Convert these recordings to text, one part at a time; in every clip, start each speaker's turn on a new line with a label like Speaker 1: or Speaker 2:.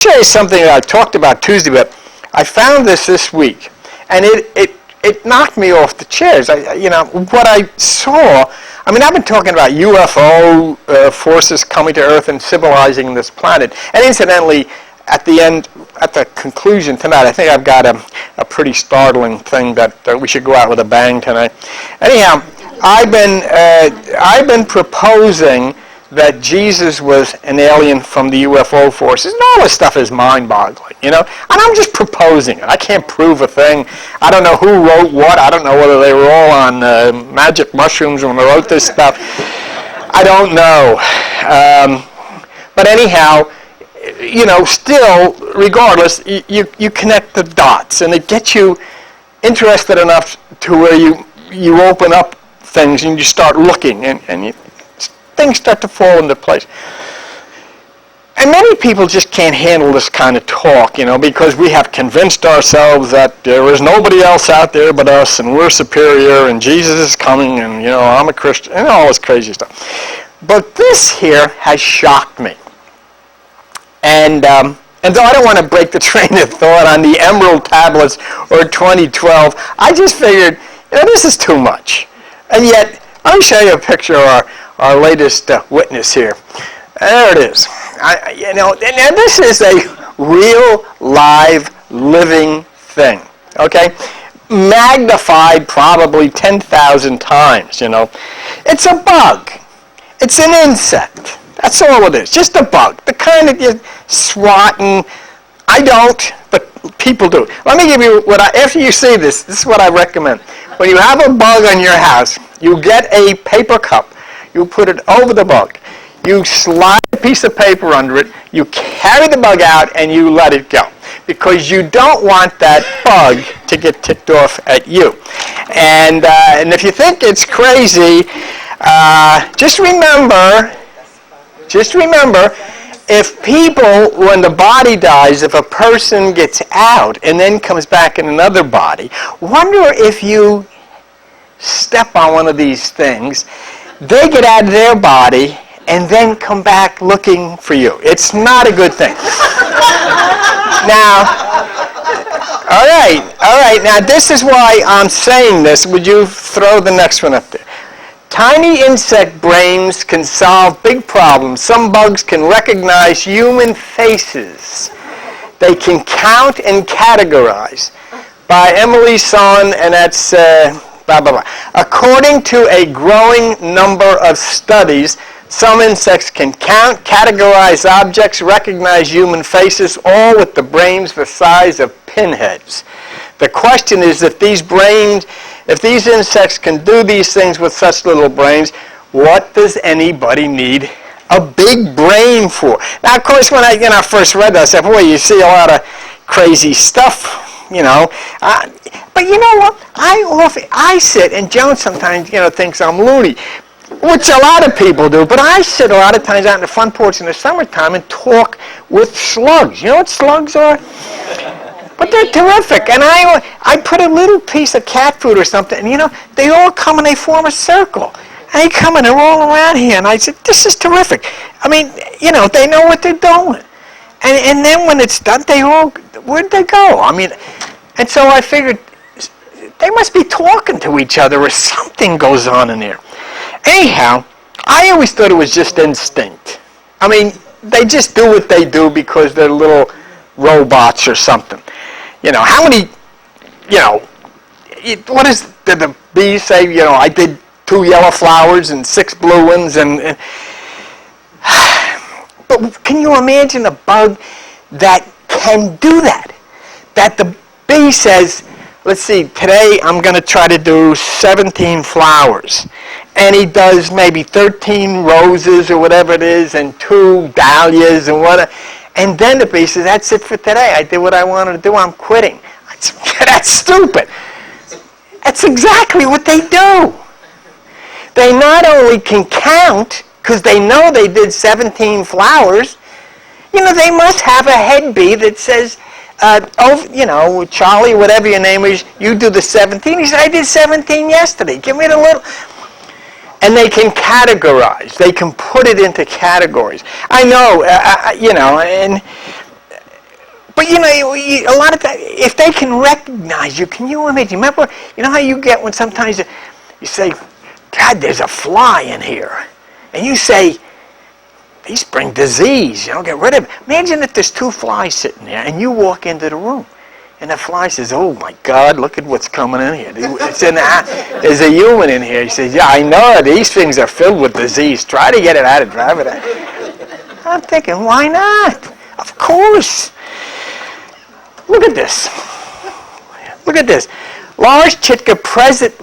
Speaker 1: show you something that I talked about Tuesday, but I found this week, and it knocked me off the chairs. What I saw, I mean, I've been talking about UFO forces coming to Earth and civilizing this planet. And incidentally, at the conclusion tonight, I think I've got a pretty startling thing that we should go out with a bang tonight. Anyhow, I've been proposing that Jesus was an alien from the UFO forces, and all this stuff is mind-boggling, and I'm just proposing it. I can't prove a thing. I don't know who wrote what. I don't know whether they were all on magic mushrooms when they wrote this stuff. I don't know. But anyhow, still, regardless, you connect the dots, and it gets you interested enough to where you open up things and you start looking, and things start to fall into place. And many people just can't handle this kind of talk, because we have convinced ourselves that there is nobody else out there but us, and we're superior, and Jesus is coming, and, I'm a Christian, and all this crazy stuff. But this here has shocked me. And though I don't want to break the train of thought on the Emerald Tablets or 2012, I just figured, this is too much. And yet, let me show you a picture of our latest witness here. There it is. And this is a real, live, living thing. Okay, magnified probably 10,000 times. It's a bug. It's an insect. That's all it is. Just a bug. The kind that you swatting. I don't, but people do. Let me give you after you see this is what I recommend. When you have a bug on your house, you get a paper cup. You put it over the bug. You slide a piece of paper under it. You carry the bug out, and you let it go. Because you don't want that bug to get ticked off at you. And if you think it's crazy, just remember, if people, when the body dies, if a person gets out and then comes back in another body, wonder if you step on one of these things, they get out of their body and then come back looking for you. It's not a good thing. Now, all right. Now, this is why I'm saying this. Would you throw the next one up there? Tiny insect brains can solve big problems. Some bugs can recognize human faces. They can count and categorize. By Emily Son, and that's blah, blah, blah. According to a growing number of studies, some insects can count, categorize objects, recognize human faces, all with the brains the size of pinheads. The question is, if these insects can do these things with such little brains, what does anybody need a big brain for? Now, of course, when I first read that, I said, boy, you see a lot of crazy stuff, but you know what? I sit, and Joan sometimes, thinks I'm loony, which a lot of people do, but I sit a lot of times out in the front porch in the summertime and talk with slugs. You know what slugs are? But they're terrific. And I put a little piece of cat food or something, and they all come and they form a circle. And they come and they're all around here. And I said, this is terrific. I mean, they know what they're doing. And then when it's done, where'd they go? I mean, and so I figured they must be talking to each other or something goes on in there. Anyhow, I always thought it was just instinct. I mean, they just do what they do because they're little robots or something. How many, what did the bee say? I did 2 yellow flowers and 6 blue ones. But can you imagine a bug that can do that? That the bee says, let's see, today I'm going to try to do 17 flowers. And he does maybe 13 roses or whatever it is and 2 dahlias and whatever. And then the bee says, that's it for today. I did what I wanted to do. I'm quitting. That's stupid. That's exactly what they do. They not only can count, because they know they did 17 flowers, they must have a head bee that says, Charlie, whatever your name is, you do the 17. He said, I did 17 yesterday. Give me the little... And they can categorize. They can put it into categories. I know, and a lot of that, if they can recognize you, can you imagine? Remember, you know how you get when sometimes you say, God, there's a fly in here. And you say, these bring disease, get rid of it. Imagine if there's 2 flies sitting there and you walk into the room. And the fly says, oh my God, look at what's coming in here. There's a human in here. He says, yeah, I know, these things are filled with disease. Try to get it out and drive it out. I'm thinking, why not? Of course. Look at this. Look at this. Lars Chitka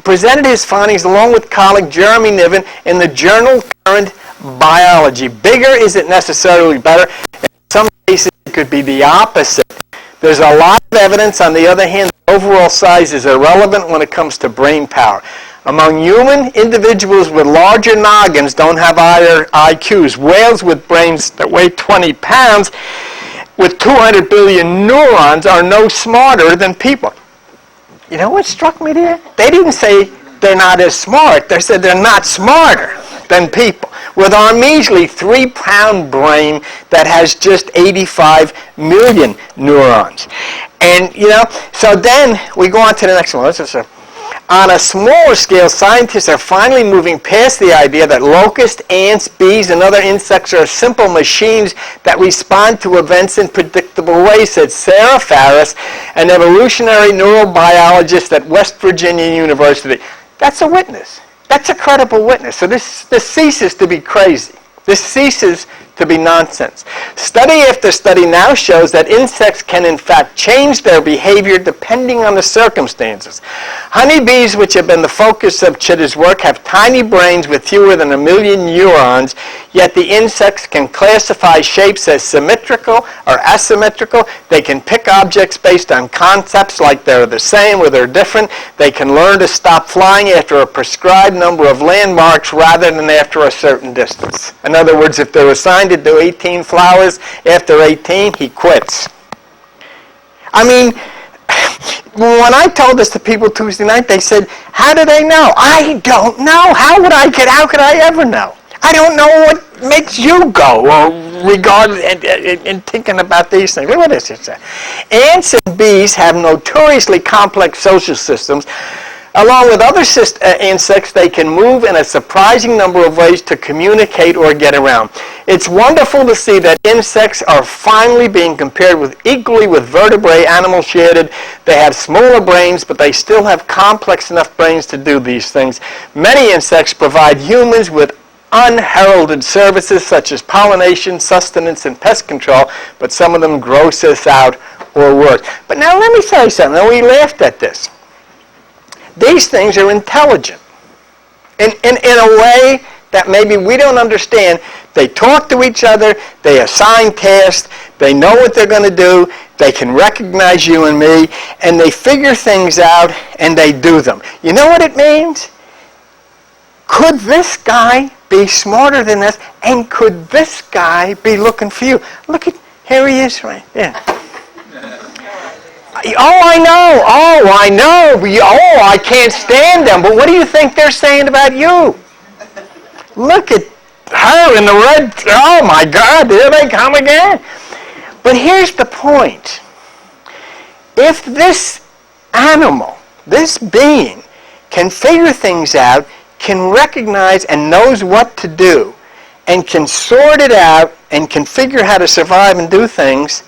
Speaker 1: presented his findings along with colleague Jeremy Niven in the journal Current Biology. Bigger isn't necessarily better. In some cases, it could be the opposite. There's a lot of evidence, on the other hand, that overall size is irrelevant when it comes to brain power. Among human, individuals with larger noggins don't have higher IQs. Whales with brains that weigh 20 pounds with 200 billion neurons are no smarter than people. You know what struck me there? They didn't say they're not as smart. They said they're not smarter than people. With our measly 3-pound brain that has just 85 million neurons. And, so then we go on to the next one. On a smaller scale, scientists are finally moving past the idea that locusts, ants, bees, and other insects are simple machines that respond to events in predictable ways, said Sarah Farris, an evolutionary neurobiologist at West Virginia University. That's a witness. That's a credible witness. So this ceases to be crazy. This ceases to be nonsense. Study after study now shows that insects can in fact change their behavior depending on the circumstances. Honeybees, which have been the focus of Chitta's work, have tiny brains with fewer than 1 million neurons, yet the insects can classify shapes as symmetrical or asymmetrical. They can pick objects based on concepts like they're the same or they're different. They can learn to stop flying after a prescribed number of landmarks rather than after a certain distance. In other words, if they're assigned to do 18 flowers, after 18, he quits. I mean, when I told this to people Tuesday night, they said, how do they know? I don't know. How could I ever know? I don't know what makes you go or regard in thinking about these things. Look at this. It says, ants and bees have notoriously complex social systems. Along with other insects, they can move in a surprising number of ways to communicate or get around. It's wonderful to see that insects are finally being compared equally with vertebrate animals shaded. They have smaller brains, but they still have complex enough brains to do these things. Many insects provide humans with unheralded services such as pollination, sustenance, and pest control, but some of them gross us out or worse. But now let me tell you something. Now, we laughed at this. These things are intelligent in a way that maybe we don't understand. They talk to each other, they assign tasks, they know what they're going to do, they can recognize you and me, and they figure things out and they do them. You know what it means? Could this guy be smarter than us, and could this guy be looking for you? Look at, here he is right there. Oh, I know. Oh, I can't stand them. But what do you think they're saying about you? Look at her in the red. Oh, my God, here they come again. But here's the point. If this animal, this being, can figure things out, can recognize and knows what to do, and can sort it out, and can figure how to survive and do things,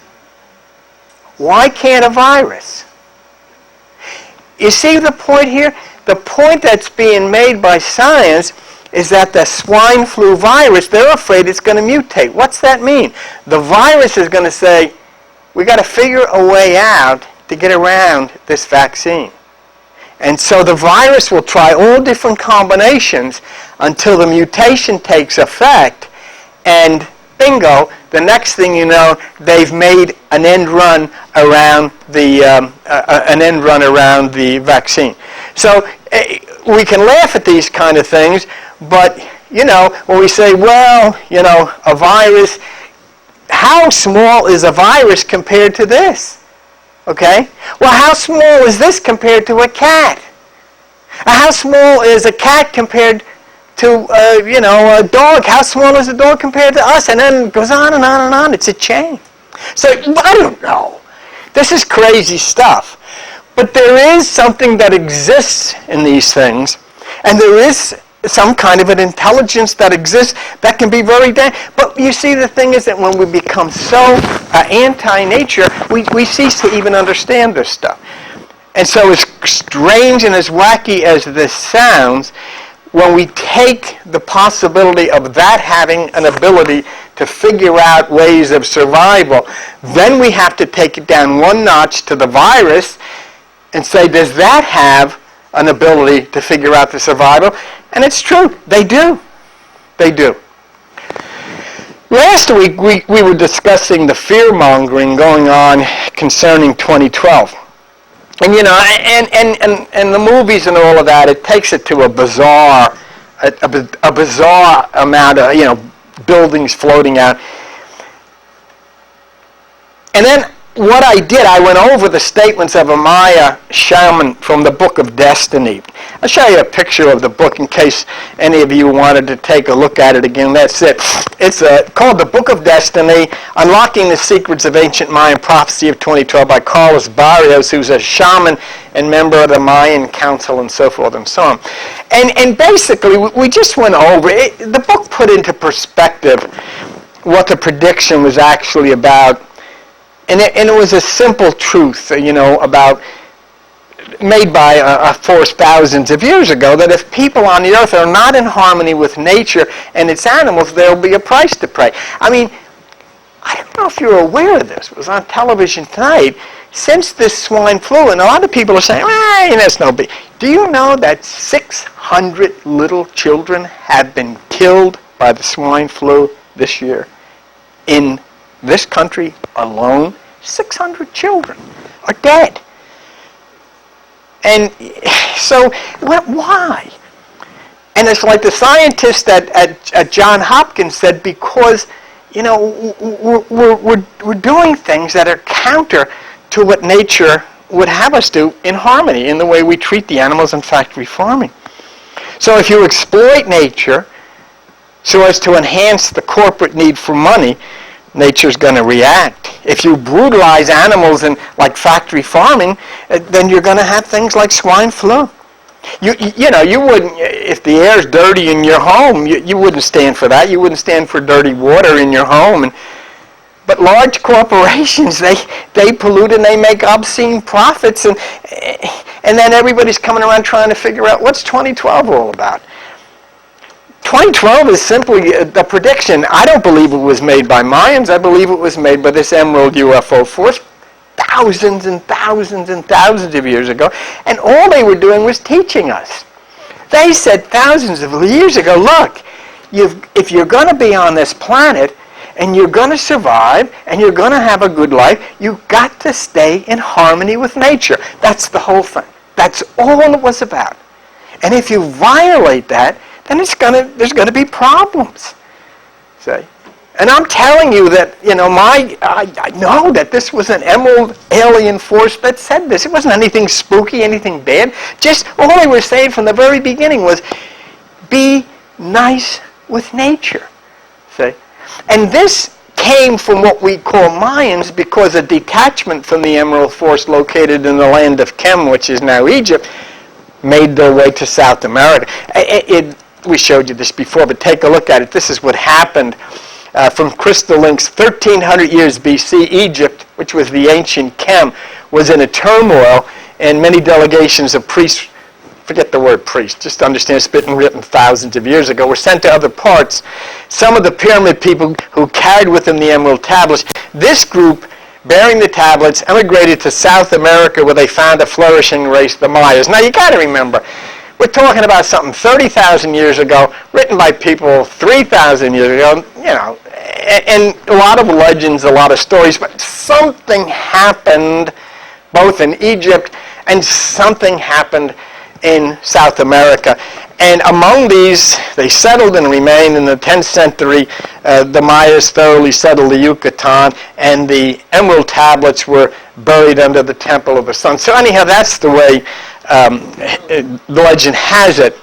Speaker 1: why can't a virus? You see the point here? The point that's being made by science is that the swine flu virus, they're afraid it's going to mutate. What's that mean? The virus is going to say, we got to figure a way out to get around this vaccine. And so the virus will try all different combinations until the mutation takes effect, and bingo, the next thing you know, they've made an end run around the vaccine. So we can laugh at these kind of things, but when we say, well, a virus, how small is a virus compared to this? Okay? Well, how small is this compared to a cat? How small is a cat compared to a dog? How small is a dog compared to us? And then it goes on and on and on. It's a chain. So I don't know. This is crazy stuff. But there is something that exists in these things, and there is some kind of an intelligence that exists that can be very but you see, the thing is that when we become so anti-nature, we cease to even understand this stuff. And so as strange and as wacky as this sounds, when we take the possibility of that having an ability to figure out ways of survival, then we have to take it down one notch to the virus and say, does that have an ability to figure out the survival? And it's true. They do. They do. Last week, we were discussing the fear-mongering going on concerning 2012. And, you know, and the movies and all of that, it takes it to a bizarre amount of, you know, buildings floating out. And then what I did, I went over the statements of a Maya shaman from the Book of Destiny. I'll show you a picture of the book in case any of you wanted to take a look at it again. That's it. It's called The Book of Destiny, Unlocking the Secrets of Ancient Mayan Prophecy of 2012 by Carlos Barrios, who's a shaman and member of the Mayan Council and so forth and so on. And basically, we just went over it. The book put into perspective what the prediction was actually about. And it was a simple truth, you know, made by a force thousands of years ago, that if people on the earth are not in harmony with nature and its animals, there will be a price to pay. I mean, I don't know if you're aware of this. It was on television tonight. Since this swine flu, and a lot of people are saying, that's no big. Do you know that 600 little children have been killed by the swine flu this year in this country alone? 600 children are dead. And so, why? And it's like the scientist at Johns Hopkins said, because, you know, we're doing things that are counter to what nature would have us do in harmony, in the way we treat the animals in factory farming. So if you exploit nature so as to enhance the corporate need for money, nature's going to react. If you brutalize animals in like factory farming, then you're going to have things like swine flu. You know, you wouldn't, if the air's dirty in your home, you wouldn't stand for that. You wouldn't stand for dirty water in your home. But large corporations, they pollute and they make obscene profits, and then everybody's coming around trying to figure out what's 2012 all about. 2012 is simply the prediction. I don't believe it was made by Mayans. I believe it was made by this Emerald UFO force thousands and thousands and thousands of years ago. And all they were doing was teaching us. They said thousands of years ago, look, if you're going to be on this planet and you're going to survive and you're going to have a good life, you've got to stay in harmony with nature. That's the whole thing. That's all it was about. And if you violate that, then there's going to be problems. See? And I'm telling you that, you know, I know that this was an emerald alien force that said this. It wasn't anything spooky, anything bad. Just all they were saying from the very beginning was, be nice with nature. See? And this came from what we call Mayans, because a detachment from the emerald force located in the land of Kem, which is now Egypt, made their way to South America. We showed you this before, but take a look at it. This is what happened from Crystal Links. 1300 years BC, Egypt, which was the ancient Kem, was in a turmoil, and many delegations of priests, forget the word priest, just understand it's been written thousands of years ago, were sent to other parts. Some of the pyramid people who carried with them the emerald tablets, this group, bearing the tablets, emigrated to South America, where they found a flourishing race, the Mayas. Now you got to remember, we're talking about something 30,000 years ago, written by people 3,000 years ago, you know, and a lot of legends, a lot of stories, but something happened both in Egypt and something happened in South America. And among these, they settled and remained. In the 10th century, the Mayas thoroughly settled the Yucatan, and the emerald tablets were buried under the Temple of the Sun. So anyhow, that's the way legend has it.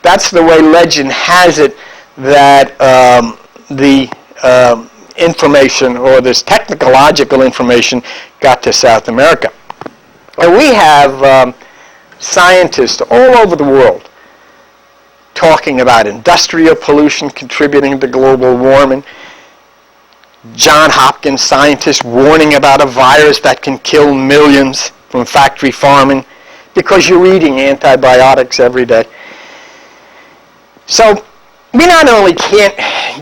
Speaker 1: That's the way legend has it that information or this technological information got to South America. And we have scientists all over the world talking about industrial pollution contributing to global warming. John Hopkins scientists warning about a virus that can kill millions from factory farming because you're eating antibiotics every day. So we not only can't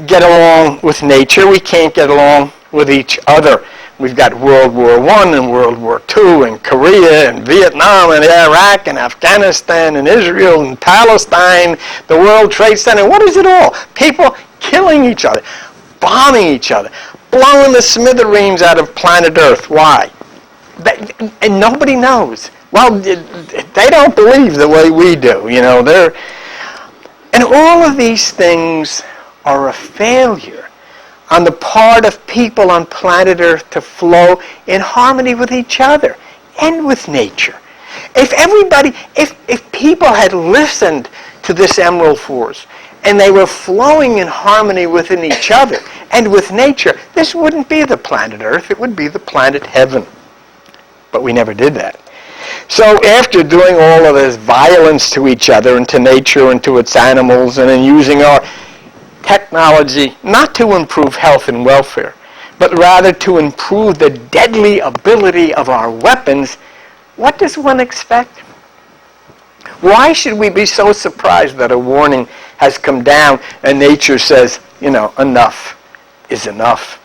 Speaker 1: get along with nature, we can't get along with each other. We've got World War I and World War II and Korea and Vietnam and Iraq and Afghanistan and Israel and Palestine, the World Trade Center. What is it all? People killing each other, bombing each other, blowing the smithereens out of planet Earth. Why? And nobody knows. Well, they don't believe the way we do. And all of these things are a failure on the part of people on planet Earth to flow in harmony with each other and with nature. If people had listened to this Emerald Force and they were flowing in harmony within each other and with nature, this wouldn't be the planet Earth, it would be the planet Heaven. But we never did that. So after doing all of this violence to each other and to nature and to its animals, and then using our technology not to improve health and welfare, but rather to improve the deadly ability of our weapons, what does one expect? Why should we be so surprised that a warning has come down and nature says, enough is enough?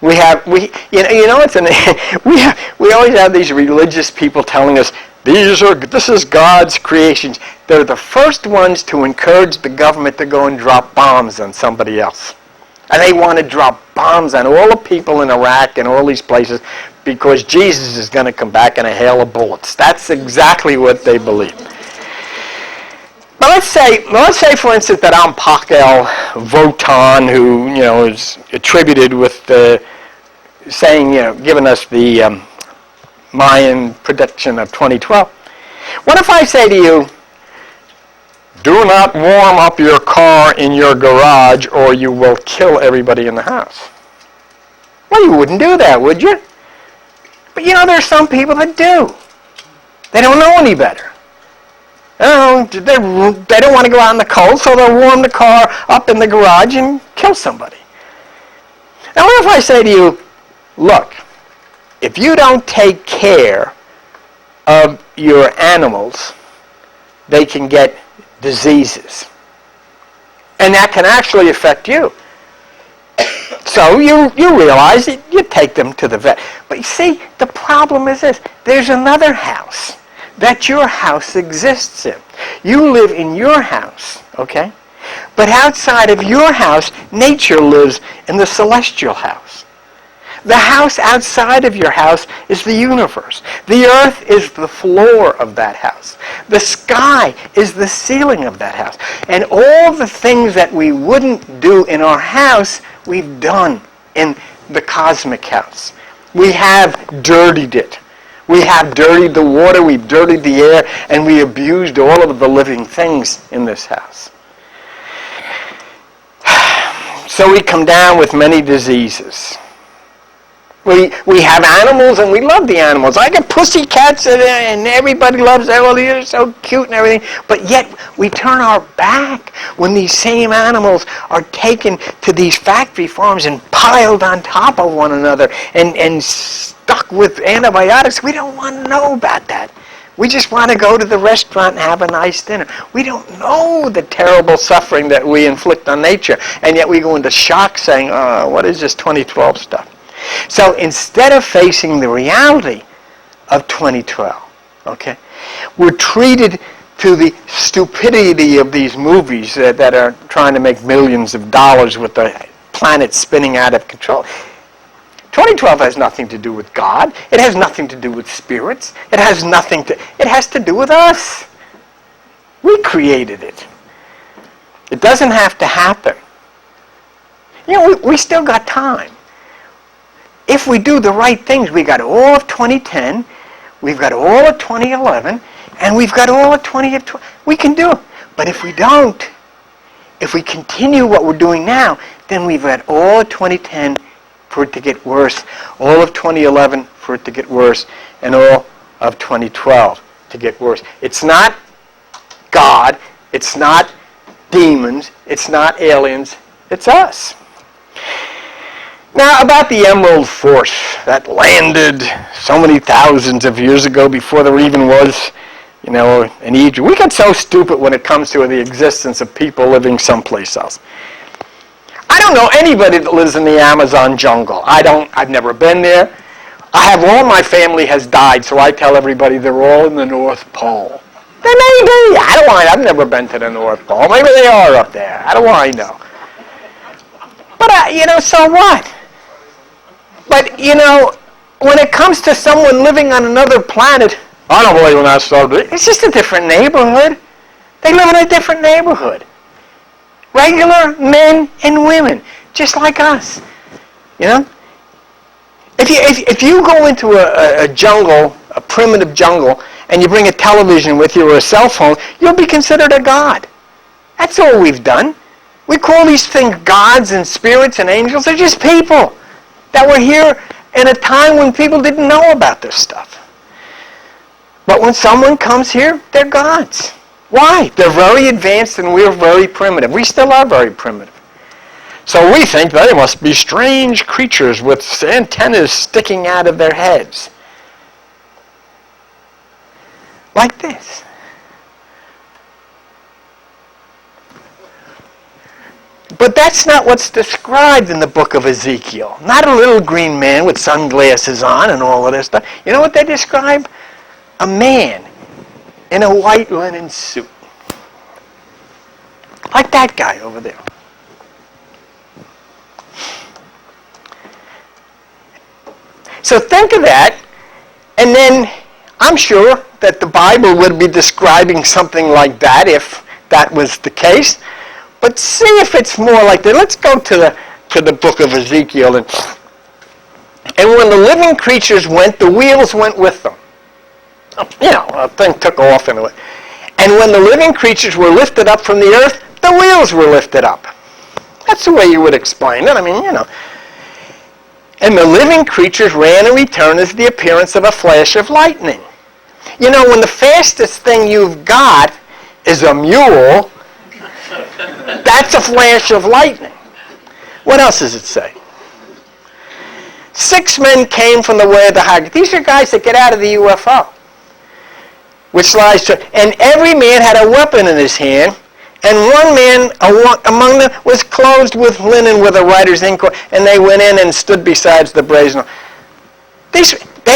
Speaker 1: We always have these religious people telling us, this is God's creations. They're the first ones to encourage the government to go and drop bombs on somebody else. And they want to drop bombs on all the people in Iraq and all these places because Jesus is going to come back in a hail of bullets. That's exactly what they believe. But let's say, for instance, that Pakel Votan, who is attributed with giving us the Mayan prediction of 2012. What if I say to you, do not warm up your car in your garage or you will kill everybody in the house? Well, you wouldn't do that, would you? But there's some people that do. They don't know any better. They don't want to go out in the cold, so they'll warm the car up in the garage and kill somebody. Now, what if I say to you, look, if you don't take care of your animals, they can get diseases. And that can actually affect you. So you realize it, you take them to the vet. But you see, the problem is this. There's another house that your house exists in. You live in your house, okay? But outside of your house, nature lives in the celestial house. The house outside of your house is the universe. The earth is the floor of that house. The sky is the ceiling of that house. And all the things that we wouldn't do in our house, we've done in the cosmic house. We have dirtied it. We have dirtied the water, we've dirtied the air, and we abused all of the living things in this house. So we come down with many diseases. We have animals and we love the animals. I got pussycats and everybody loves them. Oh, they're so cute and everything. But yet we turn our back when these same animals are taken to these factory farms and piled on top of one another and stuck with antibiotics. We don't want to know about that. We just want to go to the restaurant and have a nice dinner. We don't know the terrible suffering that we inflict on nature. And yet we go into shock saying, oh, what is this 2012 stuff? So instead of facing the reality of 2012, okay, we're treated to the stupidity of these movies that are trying to make millions of dollars with the planet spinning out of control. 2012 has nothing to do with God. It has nothing to do with spirits. It has to do with us. We created it. It doesn't have to happen. We still got time. If we do the right things, we got all of 2010, we've got all of 2011, and we've got all of 2012. We can do it. But if we don't, if we continue what we're doing now, then we've got all of 2010 for it to get worse, all of 2011 for it to get worse, and all of 2012 to get worse. It's not God, it's not demons, it's not aliens, it's us. Now, about the Emerald Force that landed so many thousands of years ago before there even was, in Egypt. We get so stupid when it comes to the existence of people living someplace else. I don't know anybody that lives in the Amazon jungle. I've never been there. All my family has died, so I tell everybody they're all in the North Pole. They may be. I've never been to the North Pole. Maybe they are up there. How do I know? But, so what? But, when it comes to someone living on another planet, I don't believe in that stuff. It's just a different neighborhood. They live in a different neighborhood. Regular men and women, just like us. If you go into a jungle, a primitive jungle, and you bring a television with you or a cell phone, you'll be considered a god. That's all we've done. We call these things gods and spirits and angels. They're just people that were here in a time when people didn't know about this stuff. But when someone comes here, they're gods. Why? They're very advanced and we're very primitive. We still are very primitive. So we think they must be strange creatures with antennas sticking out of their heads. Like this. But that's not what's described in the book of Ezekiel. Not a little green man with sunglasses on and all of this stuff. You know what they describe? A man in a white linen suit. Like that guy over there. So think of that, and then I'm sure that the Bible would be describing something like that if that was the case. But see if it's more like that. Let's go to the book of Ezekiel. And when the living creatures went, the wheels went with them. A thing took off in a way. And when the living creatures were lifted up from the earth, the wheels were lifted up. That's the way you would explain it. And the living creatures ran and returned as the appearance of a flash of lightning. When the fastest thing you've got is a mule, that's a flash of lightning. What else does it say? 6 men came from the way of the high. These are guys that get out of the UFO. Which lies to, and every man had a weapon in his hand, and one man among them was clothed with linen with a writer's ink, and they went in and stood beside the brazen. They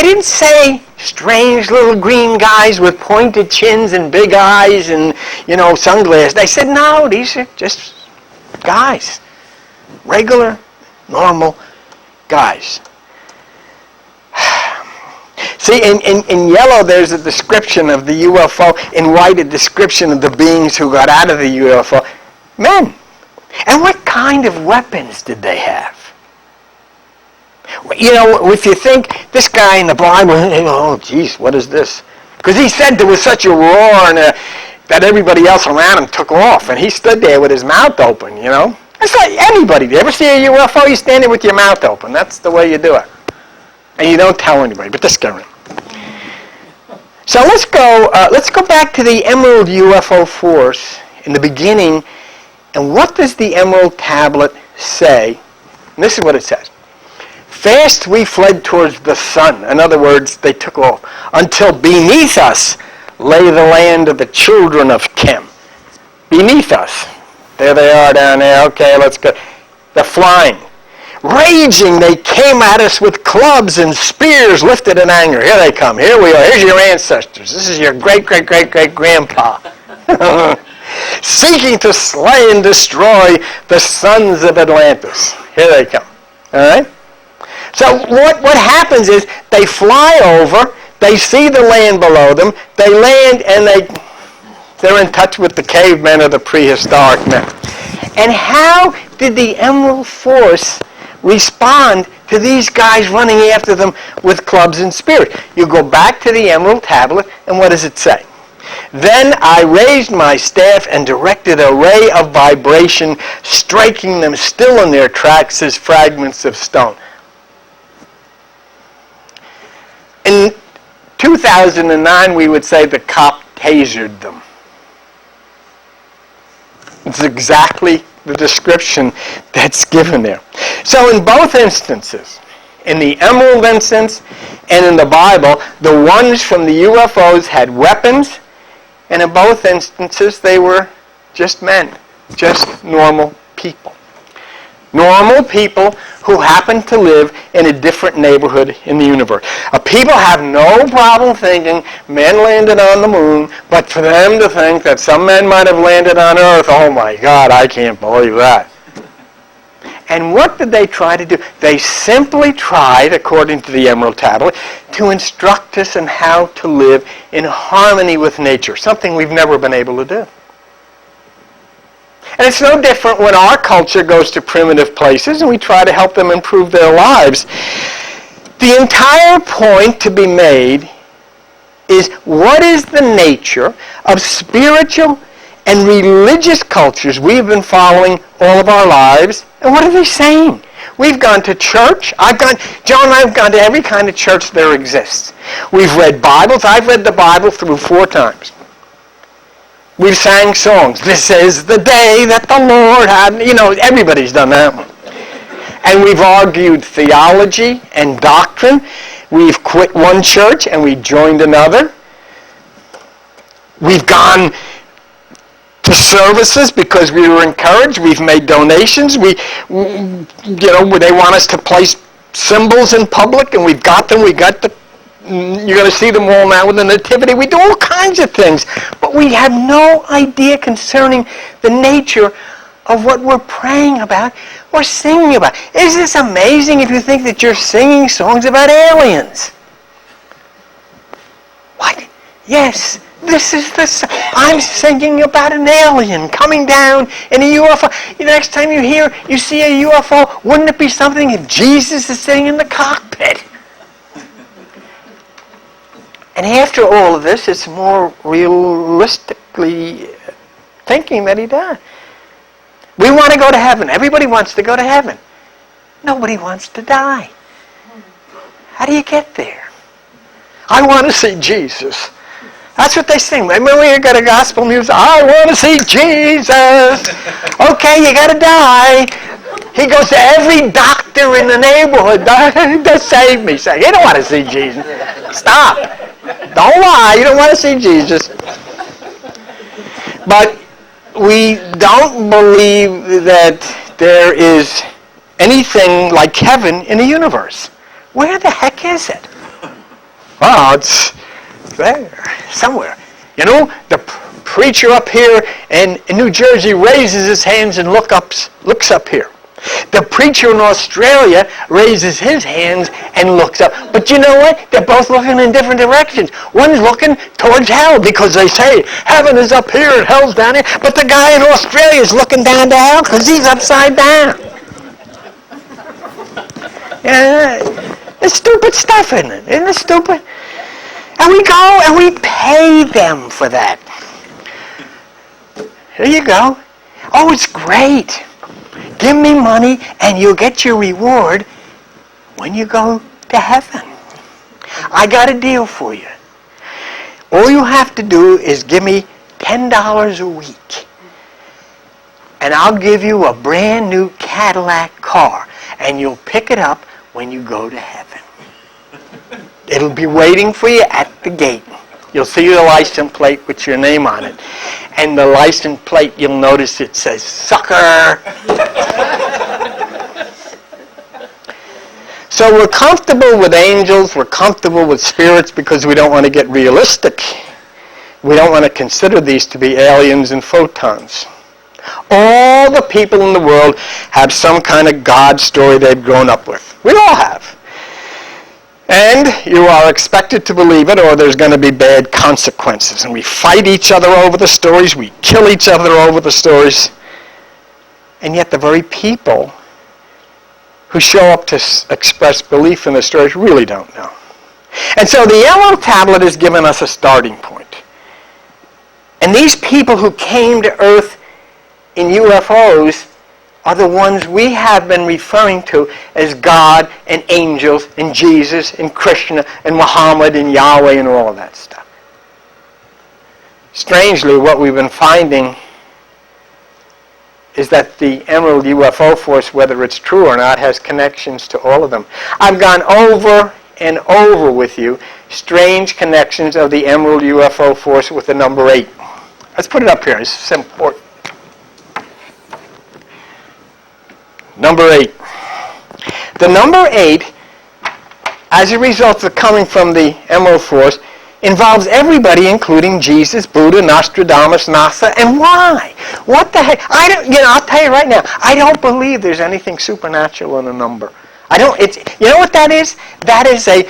Speaker 1: didn't say strange little green guys with pointed chins and big eyes and, sunglasses. They said, no, these are just guys. Regular, normal guys. See, in yellow there's a description of the UFO. In white, a description of the beings who got out of the UFO. Men. And what kind of weapons did they have? If you think this guy in the Bible, oh, geez, what is this? Because he said there was such a roar and that everybody else around him took off. And he stood there with his mouth open, It's like anybody. You ever see a UFO? You stand there with your mouth open. That's the way you do it. And you don't tell anybody, but this guy. So let's go back to the Emerald UFO Force in the beginning. And what does the Emerald Tablet say? And this is what it says. Fast we fled towards the sun. In other words, they took off. Until beneath us lay the land of the children of Chem. Beneath us. There they are down there. Okay, let's go. They're flying. Raging, they came at us with clubs and spears lifted in anger. Here they come. Here we are. Here's your ancestors. This is your great-great-great-great-grandpa. Seeking to slay and destroy the sons of Atlantis. Here they come. All right? So what happens is they fly over, they see the land below them, they land, and they're in touch with the cavemen or the prehistoric men. And how did the Emerald Force respond to these guys running after them with clubs and spears? You go back to the Emerald Tablet, and what does it say? Then I raised my staff and directed a ray of vibration, striking them still in their tracks as fragments of stone. In 2009, we would say the cop tasered them. It's exactly the description that's given there. So in both instances, in the Emerald instance and in the Bible, the ones from the UFOs had weapons, and in both instances they were just men, just normal people. Normal people who happen to live in a different neighborhood in the universe. People have no problem thinking men landed on the moon, but for them to think that some men might have landed on Earth, oh my God, I can't believe that. And what did they try to do? They simply tried, according to the Emerald Tablet, to instruct us in how to live in harmony with nature, something we've never been able to do. And it's no different when our culture goes to primitive places and we try to help them improve their lives. The entire point to be made is what is the nature of spiritual and religious cultures we've been following all of our lives, and what are they saying? We've gone to church. John and I have gone to every kind of church there exists. We've read Bibles. I've read the Bible through 4 times. We've sang songs. This is the day that the Lord had. Everybody's done that one. And we've argued theology and doctrine. We've quit one church and we joined another. We've gone to services because we were encouraged. We've made donations. They want us to place symbols in public, and we've got them. You're going to see them all now with the Nativity. We do all kinds of things. But we have no idea concerning the nature of what we're praying about or singing about. Isn't this amazing if you think that you're singing songs about aliens? What? Yes, I'm singing about an alien coming down in a UFO. The next time you see a UFO, wouldn't it be something if Jesus is sitting in the cockpit? And after all of this, it's more realistically thinking that he died. We want to go to heaven. Everybody wants to go to heaven. Nobody wants to die. How do you get there? I want to see Jesus. That's what they sing. Remember we got a gospel music? I want to see Jesus. Okay, you got to die. He goes to every doctor in the neighborhood to save me. Say, you don't want to see Jesus. Stop. Don't lie. You don't want to see Jesus. But we don't believe that there is anything like heaven in the universe. Where the heck is it? Oh, it's there, somewhere. The preacher up here in New Jersey raises his hands and looks up here. The preacher in Australia raises his hands and looks up. But you know what? They're both looking in different directions. One's looking towards hell because they say heaven is up here and hell's down here. But the guy in Australia is looking down to hell because he's upside down. Yeah, it's stupid stuff, isn't it? Isn't it stupid? And we go and we pay them for that. Here you go. Oh, it's great. Give me money and you'll get your reward when you go to heaven. I got a deal for you. All you have to do is give me $10 a week. And I'll give you a brand new Cadillac car. And you'll pick it up when you go to heaven. It'll be waiting for you at the gate. You'll see the license plate with your name on it. And the license plate, you'll notice it says, sucker. So we're comfortable with angels, we're comfortable with spirits because we don't want to get realistic. We don't want to consider these to be aliens and photons. All the people in the world have some kind of God story they've grown up with. We all have. And you are expected to believe it or there's going to be bad consequences. And we fight each other over the stories. We kill each other over the stories. And yet the very people who show up to express belief in the stories really don't know. And so the Emerald Tablet has given us a starting point. And these people who came to Earth in UFOs are the ones we have been referring to as God and angels and Jesus and Krishna and Muhammad and Yahweh and all of that stuff. Strangely, what we've been finding is that the Emerald UFO Force, whether it's true or not, has connections to all of them. I've gone over and over with you strange connections of the Emerald UFO Force with the number 8. Let's put it up here. It's important. Number 8. The number 8, as a result of coming from the Emerald Force, involves everybody, including Jesus, Buddha, Nostradamus, NASA, and why? What the heck? I'll tell you right now, I don't believe there's anything supernatural in a number. I don't. You know what that is? That's a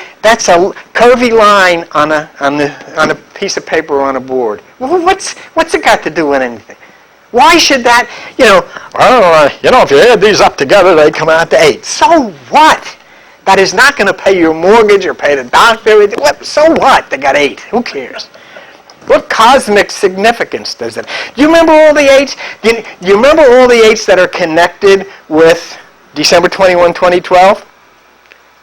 Speaker 1: curvy line on a piece of paper on a board. Well, what's it got to do with anything? Why should that? If you add these up together, they come out to 8. So what? That is not going to pay your mortgage or pay the doctor. So what? They got 8. Who cares? What cosmic significance does it? Do you remember all the 8s? Do you remember all the 8s that are connected with December 21, 2012?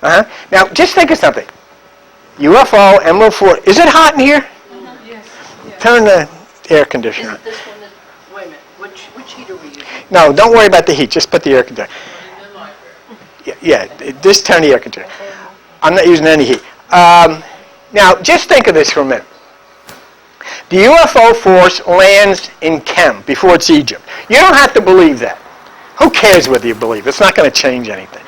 Speaker 1: Now, just think of something. UFO, Emerald 4. Is it hot in here?
Speaker 2: Mm-hmm. Yes.
Speaker 1: Turn the air conditioner on.
Speaker 2: Is it this one? Wait a minute. Which heater are we using?
Speaker 1: No, don't worry about the heat. Just put the air conditioner. Yeah, just turn the air conditioner. I'm not using any heat. Now, just think of this for a minute. The UFO Force lands in Kem before it's Egypt. You don't have to believe that. Who cares whether you believe? It's not going to change anything.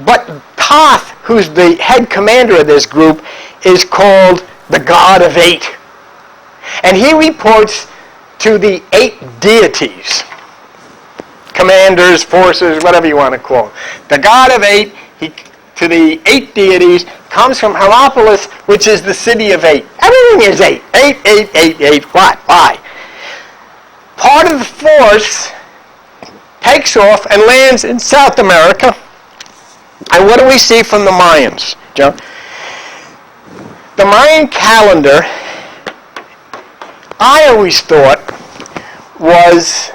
Speaker 1: But Thoth, who's the head commander of this group, is called the God of 8. And he reports to the 8 deities. Commanders, forces, whatever you want to call them. The God of 8, to the 8 deities, comes from Heliopolis, which is the city of 8. Everything is 8. 8, 8, 8, 8. What? Why? Part of the force takes off and lands in South America. And what do we see from the Mayans, Joe? The Mayan calendar, I always thought, was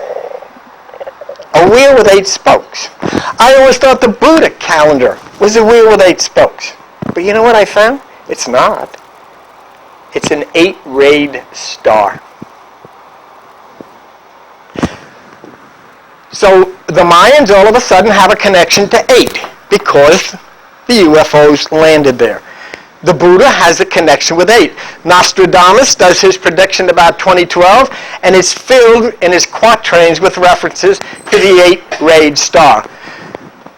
Speaker 1: a wheel with 8 spokes. I always thought the Buddha calendar was a wheel with 8 spokes. But you know what I found? It's not. It's an 8-rayed star. So the Mayans all of a sudden have a connection to 8 because the UFOs landed there. The Buddha has a connection with 8. Nostradamus does his prediction about 2012, and it's filled in his quatrains with references to the 8-rayed star.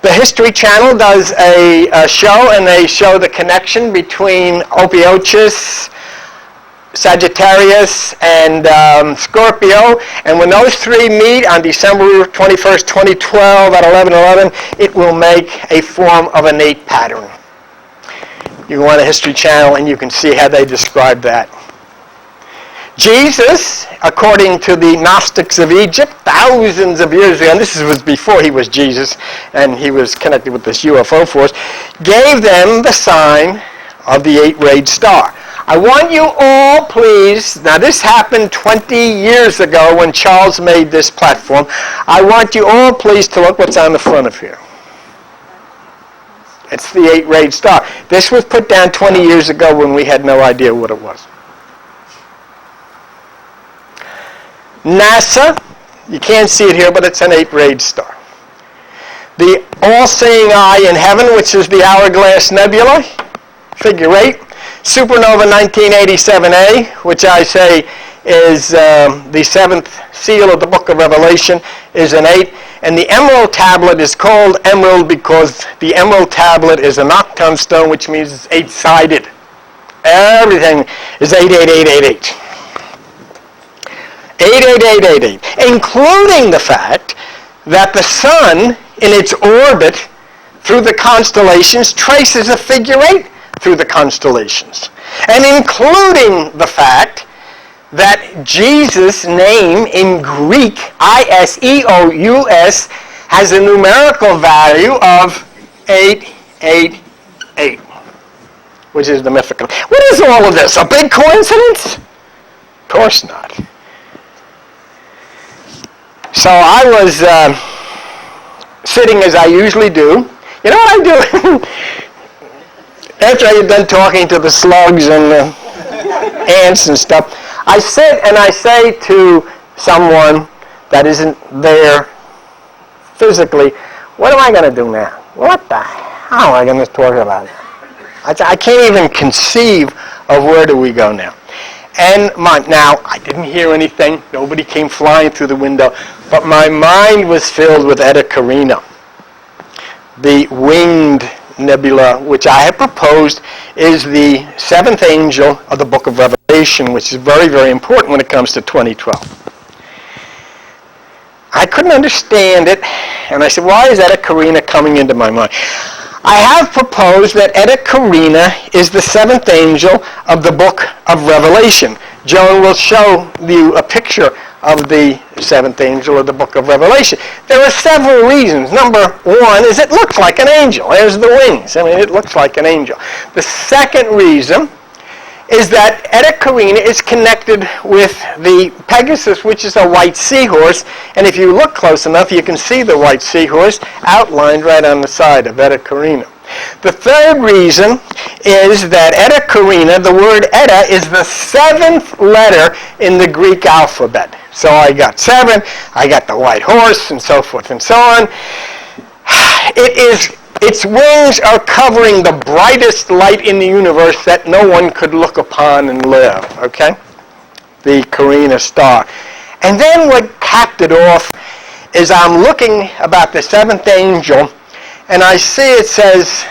Speaker 1: The History Channel does a show, and they show the connection between Ophiuchus, Sagittarius, and Scorpio. And when those 3 meet on December 21st, 2012 at 11:11, it will make a form of an 8 pattern. You go on the History Channel and you can see how they describe that. Jesus, according to the Gnostics of Egypt, thousands of years ago, and this was before he was Jesus and he was connected with this UFO force, gave them the sign of the 8-rayed star. I want you all, please, now this happened 20 years ago when Charles made this platform. I want you all, please, to look what's on the front of here. It's the 8-rayed star. This was put down 20 years ago when we had no idea what it was. NASA, you can't see it here, but it's an 8-rayed star. The all-seeing eye in heaven, which is the Hourglass Nebula, figure 8. Supernova 1987A, which I say is the 7th seal of the book of Revelation, is an 8. And the emerald tablet is called emerald because the emerald tablet is a nocturne stone, which means it's 8-sided. Everything is 88888. 88888, including the fact that the sun in its orbit through the constellations traces a figure 8 through the constellations, and including the fact that Jesus' name in Greek, Iseous, has a numerical value of 888, which is the mythical. What is all of this? A big coincidence? Of course not. So I was sitting as I usually do. You know what I do? After I get done talking to the slugs and the ants and stuff, I sit and I say to someone that isn't there physically, what am I going to do now? What the hell am I going to talk about? I can't even conceive of where do we go now. And now, I didn't hear anything. Nobody came flying through the window. But my mind was filled with Eta Carina, the winged nebula, which I have proposed is the seventh angel of the book of Revelation, which is very, very important when it comes to 2012. I couldn't understand it, and I said, why is Eta Carina coming into my mind? I have proposed that Eta Carina is the seventh angel of the book of Revelation. Joan will show you a picture of the seventh angel of the book of Revelation. There are several reasons. Number one is it looks like an angel. There's the wings. I mean, it looks like an angel. The second reason is that Eta Carina is connected with the Pegasus, which is a white seahorse. And if you look close enough, you can see the white seahorse outlined right on the side of Eta Carina. The third reason is that Eta Carina, the word Eta, is the seventh letter in the Greek alphabet. So I got 7, I got the white horse, and so forth and so on. Its wings are covering the brightest light in the universe that no one could look upon and live, okay? The Carina star. And then what capped it off is I'm looking about the seventh angel, and I see it says,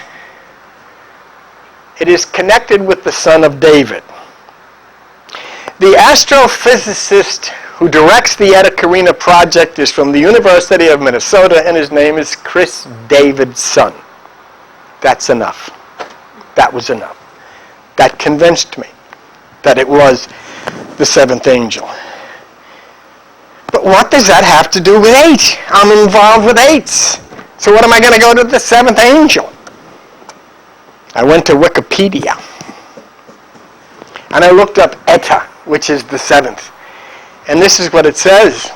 Speaker 1: it is connected with the son of David. The astrophysicist who directs the Eta Carina project is from the University of Minnesota, and his name is Chris Davidson. That's enough. That was enough. That convinced me that it was the seventh angel. But what does that have to do with 8? I'm involved with 8s. So what am I going to go to the seventh angel? I went to Wikipedia. And I looked up Eta, which is the seventh. And this is what it says.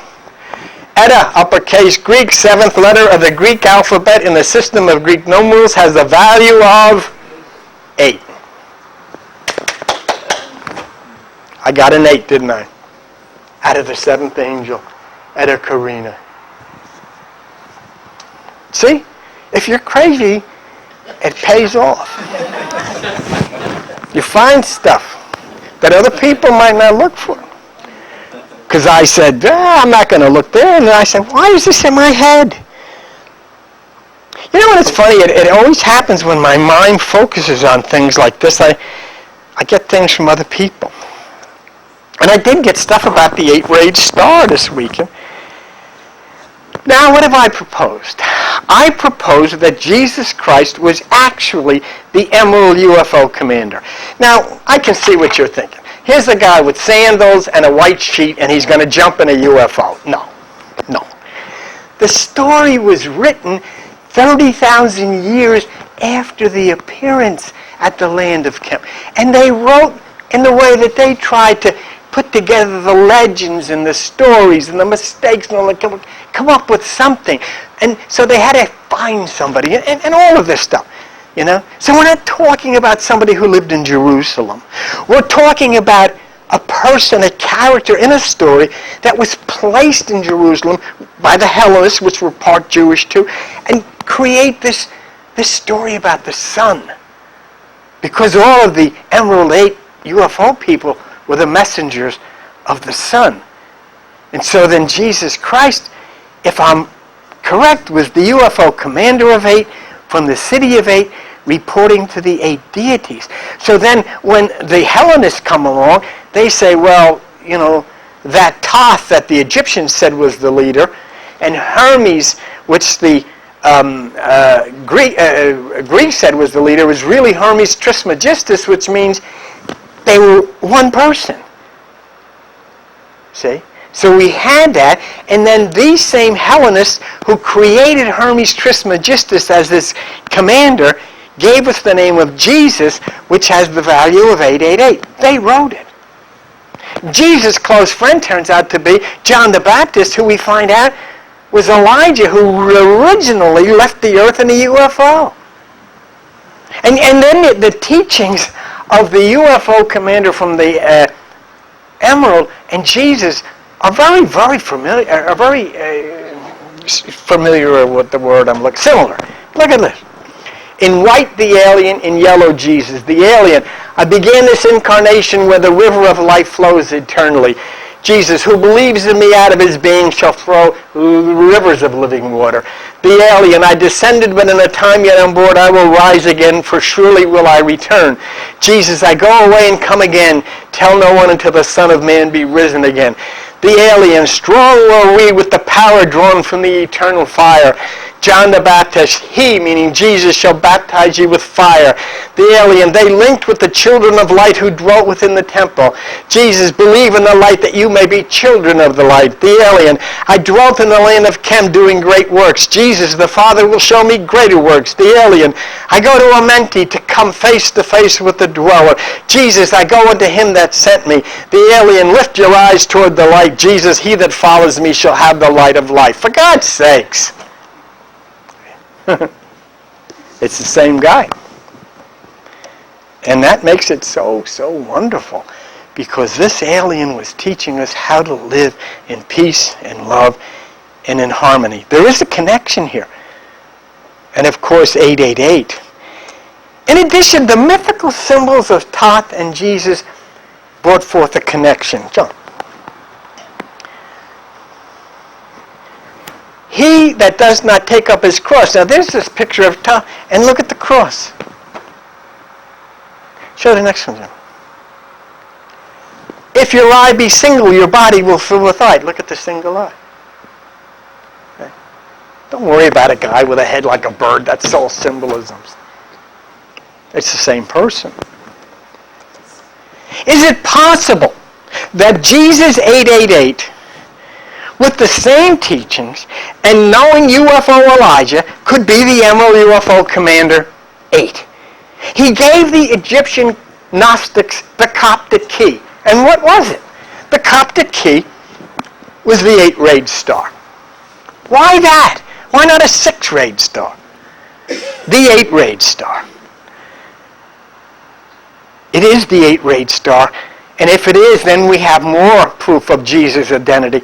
Speaker 1: Eta, uppercase Greek, seventh letter of the Greek alphabet in the system of Greek numerals, has a value of 8. I got an 8, didn't I? Out of the seventh angel, Eta Carina. See? If you're crazy, it pays off. You find stuff that other people might not look for. Because I said, I'm not going to look there. And then I said, why is this in my head? You know what, it's funny. It always happens when my mind focuses on things like this. I get things from other people. And I did get stuff about the 8-rayed star this weekend. Now, what have I proposed? I proposed that Jesus Christ was actually the Emerald UFO commander. Now, I can see what you're thinking. Here's a guy with sandals and a white sheet, and he's going to jump in a UFO. No. The story was written 30,000 years after the appearance at the land of Khem. And they wrote in the way that they tried to put together the legends and the stories and the mistakes and all that, come up with something. And so they had to find somebody and all of this stuff. You know? So we're not talking about somebody who lived in Jerusalem. We're talking about a person, a character in a story that was placed in Jerusalem by the Hellenists, which were part Jewish too, and create this story about the sun. Because all of the Emerald 8 UFO people were the messengers of the sun. And so then Jesus Christ, if I'm correct, was the UFO commander of 8 from the city of 8, reporting to the 8 deities. So then when the Hellenists come along, they say, well, you know, that Thoth that the Egyptians said was the leader, and Hermes, which the Greeks said was the leader, was really Hermes Trismegistus, which means they were one person. See? So we had that, and then these same Hellenists who created Hermes Trismegistus as this commander gave us the name of Jesus, which has the value of 888. They wrote it. Jesus' close friend turns out to be John the Baptist, who we find out was Elijah, who originally left the earth in a UFO. And then the teachings of the UFO commander from the Emerald and Jesus are very, very familiar, are very familiar with the word I'm looking, similar. Look at this. In white, the alien. In yellow, Jesus. The alien. I began this incarnation where the river of life flows eternally. Jesus, who believes in me out of his being shall flow rivers of living water. The alien. I descended, but in a time yet on board I will rise again, for surely will I return. Jesus, I go away and come again. Tell no one until the Son of Man be risen again. The alien. Strong were we with the power drawn from the eternal fire. John the Baptist, he, meaning Jesus, shall baptize you with fire. The alien, they linked with the children of light who dwelt within the temple. Jesus, believe in the light that you may be children of the light. The alien, I dwelt in the land of Chem doing great works. Jesus, the Father will show me greater works. The alien, I go to Amenti to come face to face with the dweller. Jesus, I go unto him that sent me. The alien, lift your eyes toward the light. Jesus, he that follows me shall have the light of life. For God's sakes. It's the same guy. And that makes it so, so wonderful, because this alien was teaching us how to live in peace and love and in harmony. There is a connection here. And of course, 888. In addition, the mythical symbols of Thoth and Jesus brought forth a connection. John. He that does not take up his cross. Now there's this picture of Thoth, and look at the cross. Show the next one, John. If your eye be single, your body will fill with light. Look at the single eye. Okay. Don't worry about a guy with a head like a bird. That's all symbolisms. It's the same person. Is it possible that Jesus 888, with the same teachings and knowing UFO Elijah, could be the Emerald UFO Commander 8? He gave the Egyptian Gnostics the Coptic key. And what was it? The Coptic key was the 8-rayed star. Why that? Why not a 6-rayed star? The 8-rayed star. It is the 8-rayed star. And if it is, then we have more proof of Jesus' identity.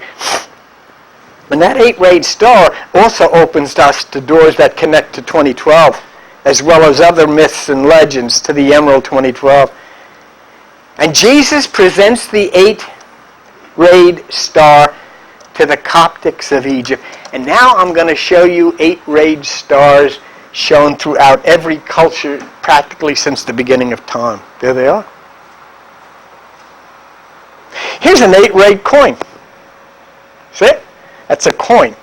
Speaker 1: And that 8-rayed star also opens us to doors that connect to 2012, as well as other myths and legends to the Emerald 2012. And Jesus presents the 8-rayed star to the Coptics of Egypt. And now I'm going to show you 8-rayed stars shown throughout every culture practically since the beginning of time. There they are. Here's an 8-rayed coin. See it? That's a coin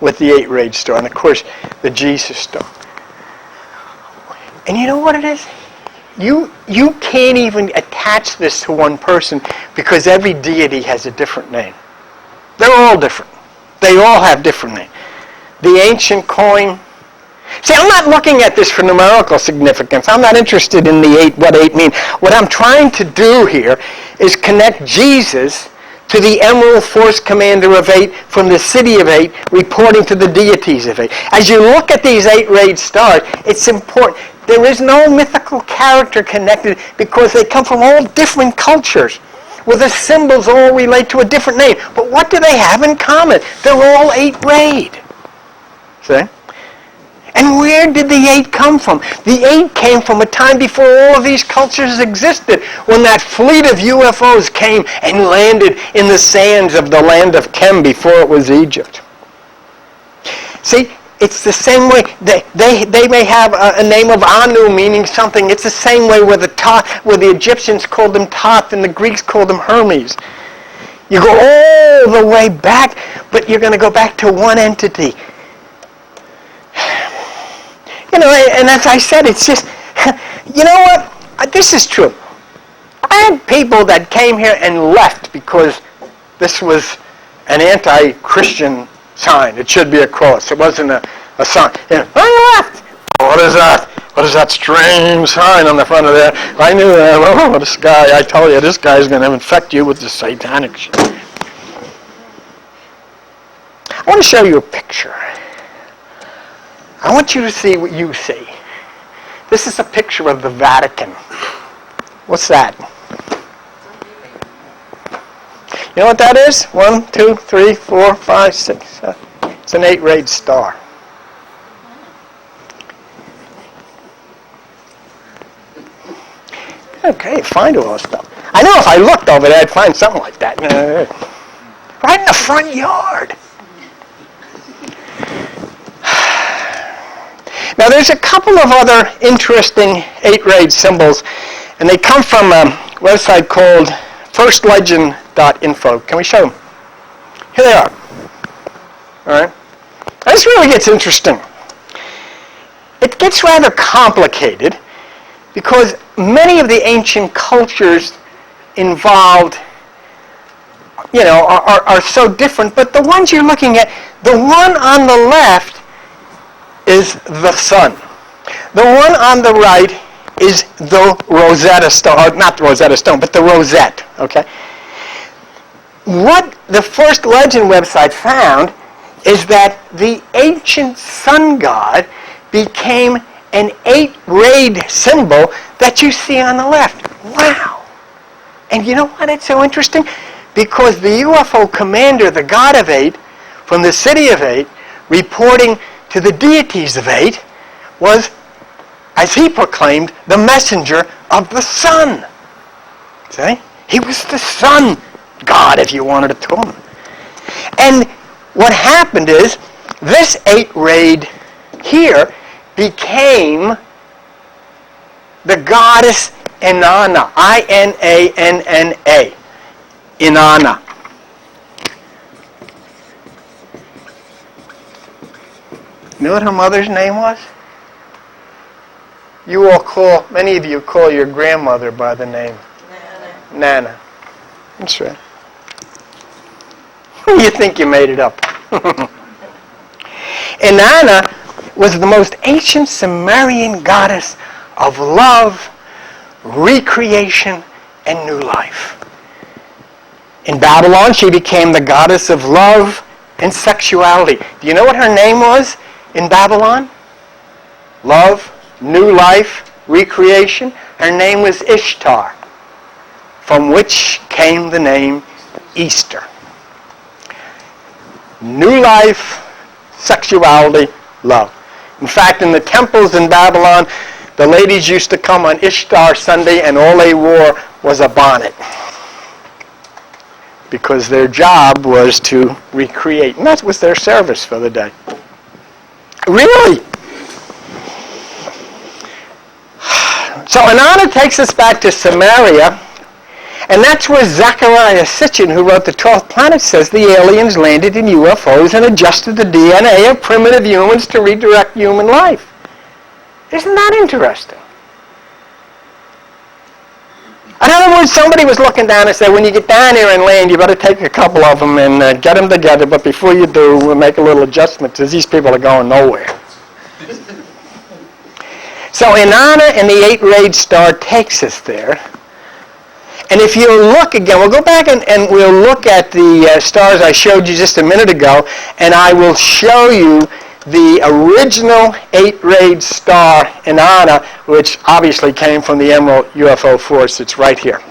Speaker 1: with the 8-rayed star. And of course, the Jesus star. And you know what it is? You can't even attach this to one person, because every deity has a different name. They're all different. They all have different names. The ancient coin. See, I'm not looking at this for numerical significance. I'm not interested in the 8, what 8 mean. What I'm trying to do here is connect Jesus to the Emerald Force Commander of 8 from the City of 8, reporting to the deities of 8. As you look at these 8-rayed stars, it's important. There is no mythical character connected, because they come from all different cultures, where the symbols all relate to a different name. But what do they have in common? They're all 8-rayed. See? And where did the 8 come from? The 8 came from a time before all of these cultures existed, when that fleet of UFOs came and landed in the sands of the land of Chem before it was Egypt. See, it's the same way. They may have a name of Anu meaning something. It's the same way where the Egyptians called them Thoth and the Greeks called them Hermes. You go all the way back, but you're going to go back to one entity. You know, and as I said, it's just, you know what? This is true. I had people that came here and left because this was an anti-Christian sign. It should be a cross. It wasn't a sign. You know, oh, you left. What is that? What is that strange sign on the front of there? I knew that. Oh, this guy, I told you, this guy's going to infect you with the satanic shit. I want to show you a picture. I want you to see what you see. This is a picture of the Vatican. What's that? You know what that is? 1, 2, 3, 4, 5, 6, 7. It's an 8-rayed star. Okay, find all this stuff. I know if I looked over there, I'd find something like that. Right in the front yard. Now, there's a couple of other interesting 8-rayed symbols, and they come from a website called firstlegend.info. Can we show them? Here they are. All right. This really gets interesting. It gets rather complicated because many of the ancient cultures involved, are so different. But the ones you're looking at, the one on the left is the sun. The one on the right is the Rosetta Stone, not the Rosetta Stone, but the rosette, okay? What the First Legend website found is that the ancient sun god became an 8-rayed symbol that you see on the left. Wow. And you know what? It's so interesting? Because the UFO commander, the god of 8, from the city of 8, reporting to the deities of 8, was, as he proclaimed, the messenger of the sun. See? He was the sun god, if you wanted to call him. And what happened is, this 8-rayed here became the goddess Inanna, I-N-A-N-N-A, Inanna. You know what her mother's name was? Many of you call your grandmother by the name Nana. That's right. You think you made it up. Inanna was the most ancient Sumerian goddess of love, recreation, and new life. In Babylon, she became the goddess of love and sexuality. Do you know what her name was in Babylon? Love, new life, recreation. Her name was Ishtar, from which came the name Easter. New life, sexuality, love. In fact, in the temples in Babylon, the ladies used to come on Ishtar Sunday and all they wore was a bonnet, because their job was to recreate. And that was their service for the day. Really? So Inanna takes us back to Samaria, and that's where Zecharia Sitchin, who wrote The 12th Planet, says the aliens landed in UFOs and adjusted the DNA of primitive humans to redirect human life. Isn't that interesting? In other words, somebody was looking down and said, when you get down here and land, you better take a couple of them and get them together, but before you do, we'll make a little adjustment because these people are going nowhere. So Inanna and the 8-rayed star takes us there. And if you look again, we'll go back and we'll look at the stars I showed you just a minute ago, and I will show you the original 8-rayed star Inanna, which obviously came from the Emerald UFO Force. It's right here.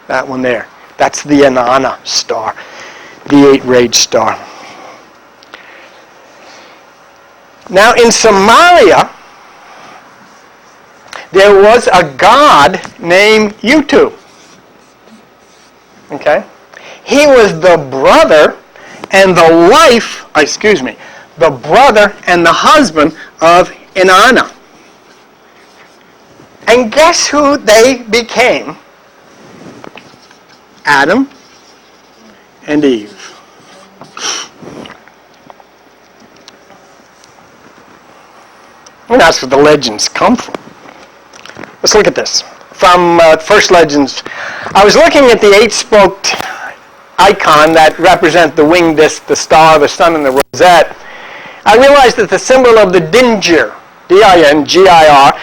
Speaker 1: That one there. That's the Inanna star, the 8-rayed star. Now in Somalia, there was a god named Utu. Okay? He was the brother and the brother and the husband of Inanna. And guess who they became? Adam and Eve. And that's where the legends come from. Let's look at this. From First Legends. I was looking at the 8-spoked icon that represent the winged disc, the star, the sun, and the rosette. I realized that the symbol of the Dingir, D-I-N-G-I-R,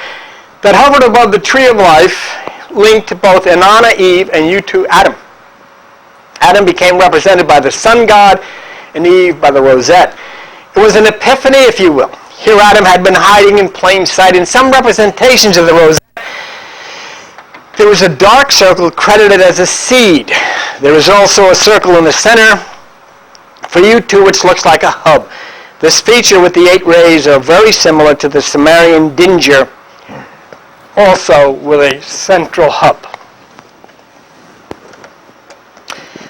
Speaker 1: that hovered above the tree of life linked both Inanna, Eve, and you two, Adam. Adam became represented by the sun god and Eve by the rosette. It was an epiphany, if you will. Here Adam had been hiding in plain sight in some representations of the rosette. There was a dark circle credited as a seed. There is also a circle in the center for you two, which looks like a hub. This feature with the 8 rays are very similar to the Sumerian Dingir, also with a central hub.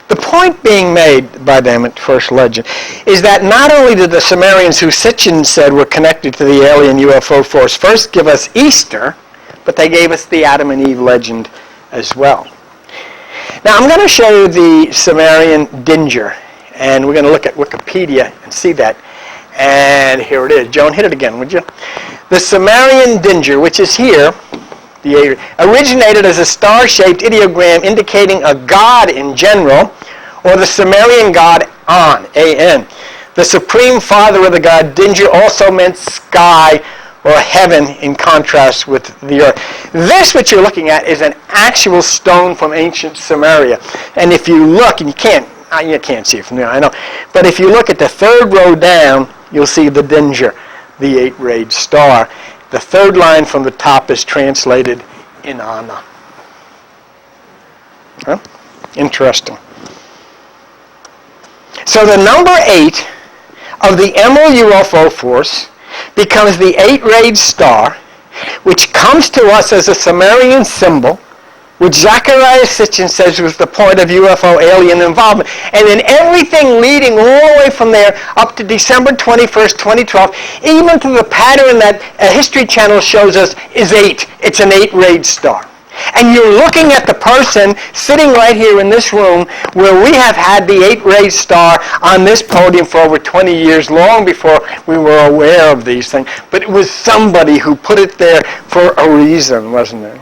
Speaker 1: The point being made by them at first legend is that not only did the Sumerians, who Sitchin said were connected to the alien UFO force, first give us Ishtar, but they gave us the Adam and Eve legend as well. Now I'm going to show you the Sumerian Dingir, and we're going to look at Wikipedia and see that. And here it is. Joan, hit it again, would you? The Sumerian Dingir, which is here, originated as a star-shaped ideogram indicating a god in general, or the Sumerian god An, A-N. The supreme father of the god Dingir also meant sky or heaven in contrast with the earth. This, what you're looking at, is an actual stone from ancient Sumeria. And if you look, and you can't see it from there, I know, but if you look at the third row down, you'll see the Dingir, the 8-rayed star. The third line from the top is translated Inanna. Huh? Interesting. So the number 8 of the Emerald UFO force becomes the 8-rayed star, which comes to us as a Sumerian symbol, which Zecharia Sitchin says was the point of UFO alien involvement. And then everything leading all the way from there up to December 21st, 2012, even to the pattern that a History Channel shows us is 8. It's an 8-rayed star. And you're looking at the person sitting right here in this room where we have had the 8-rayed star on this podium for over 20 years, long before we were aware of these things. But it was somebody who put it there for a reason, wasn't it?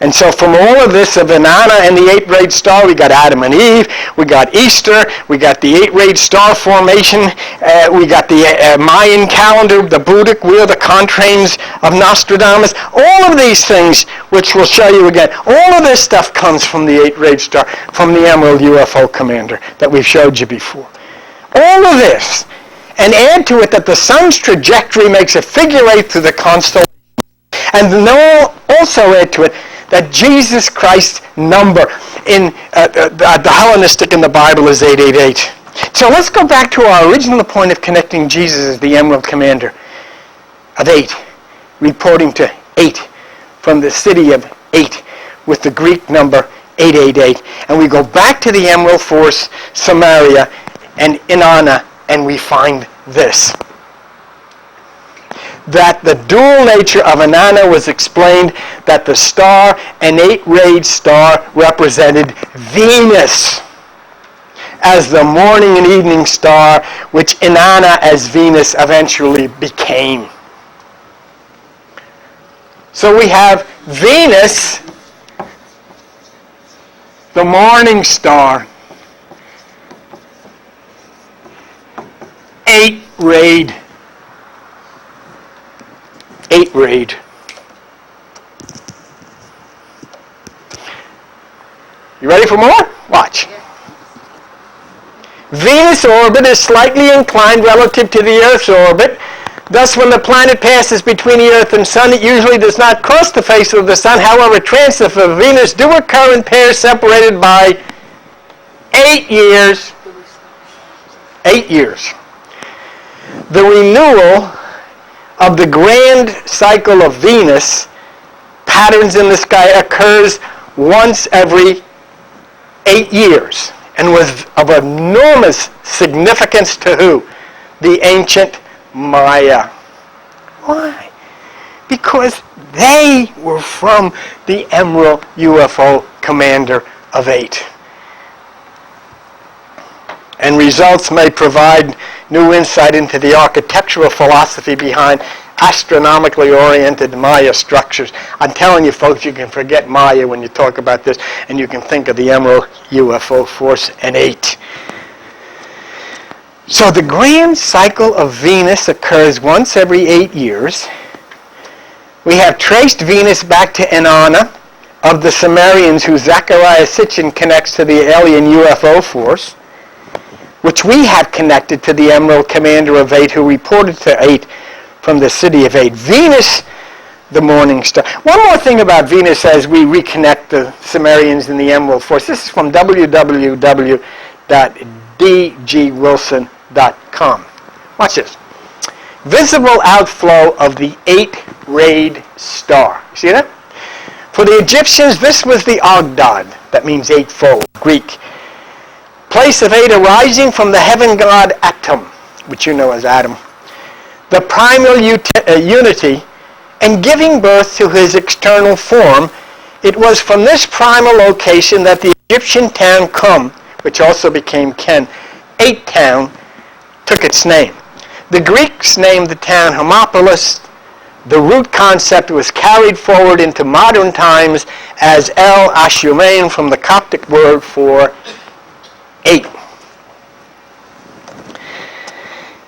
Speaker 1: And so from all of this of Inanna and the 8-rayed star, we got Adam and Eve, we got Ishtar, we got the 8-rayed star formation, we got the Mayan calendar, the Boudic wheel, the contrails of Nostradamus. All of these things, which we'll show you again, all of this stuff comes from the 8-rayed star, from the Emerald UFO Commander that we've showed you before. All of this, and add to it that the sun's trajectory makes a figure 8 through the constellation, and also add to it that Jesus Christ's number in the Hellenistic in the Bible is 888. So let's go back to our original point of connecting Jesus as the Emerald Commander of 8, reporting to 8 from the city of 8 with the Greek number 888. And we go back to the Emerald Force, Samaria, and Inanna, and we find this. That the dual nature of Inanna was explained, that the star, an 8-rayed star, represented Venus as the morning and evening star, which Inanna as Venus eventually became. So we have Venus, the morning star, 8-rayed. 8-rayed. You ready for more? Watch. Venus' orbit is slightly inclined relative to the Earth's orbit. Thus, when the planet passes between the Earth and Sun, it usually does not cross the face of the Sun. However, transits of Venus do occur in pairs separated by 8 years. 8 years. The renewal of the grand cycle of Venus, patterns in the sky, occurs once every 8 years and was of enormous significance to who? The ancient Maya. Why? Because they were from the Emerald UFO Commander of 8. And results may provide new insight into the architectural philosophy behind astronomically oriented Maya structures. I'm telling you, folks, you can forget Maya when you talk about this, and you can think of the Emerald UFO Force and 8. So the grand cycle of Venus occurs once every 8 years. We have traced Venus back to Inanna of the Sumerians, who Zecharia Sitchin connects to the alien UFO force, which we have connected to the Emerald Commander of 8, who reported to 8 from the city of 8. Venus, the morning star. One more thing about Venus as we reconnect the Sumerians and the Emerald Force. This is from www.dgwilson.com. Watch this. Visible outflow of the 8-rayed star. See that? For the Egyptians, this was the Ogdod. That means eightfold, Greek. Place of 8 arising from the heaven god Atum, which you know as Adam. The primal unity, and giving birth to his external form. It was from this primal location that the Egyptian town Kum, which also became Ken, 8 town, took its name. The Greeks named the town Hermopolis. The root concept was carried forward into modern times as El Ashumain, from the Coptic word for 8.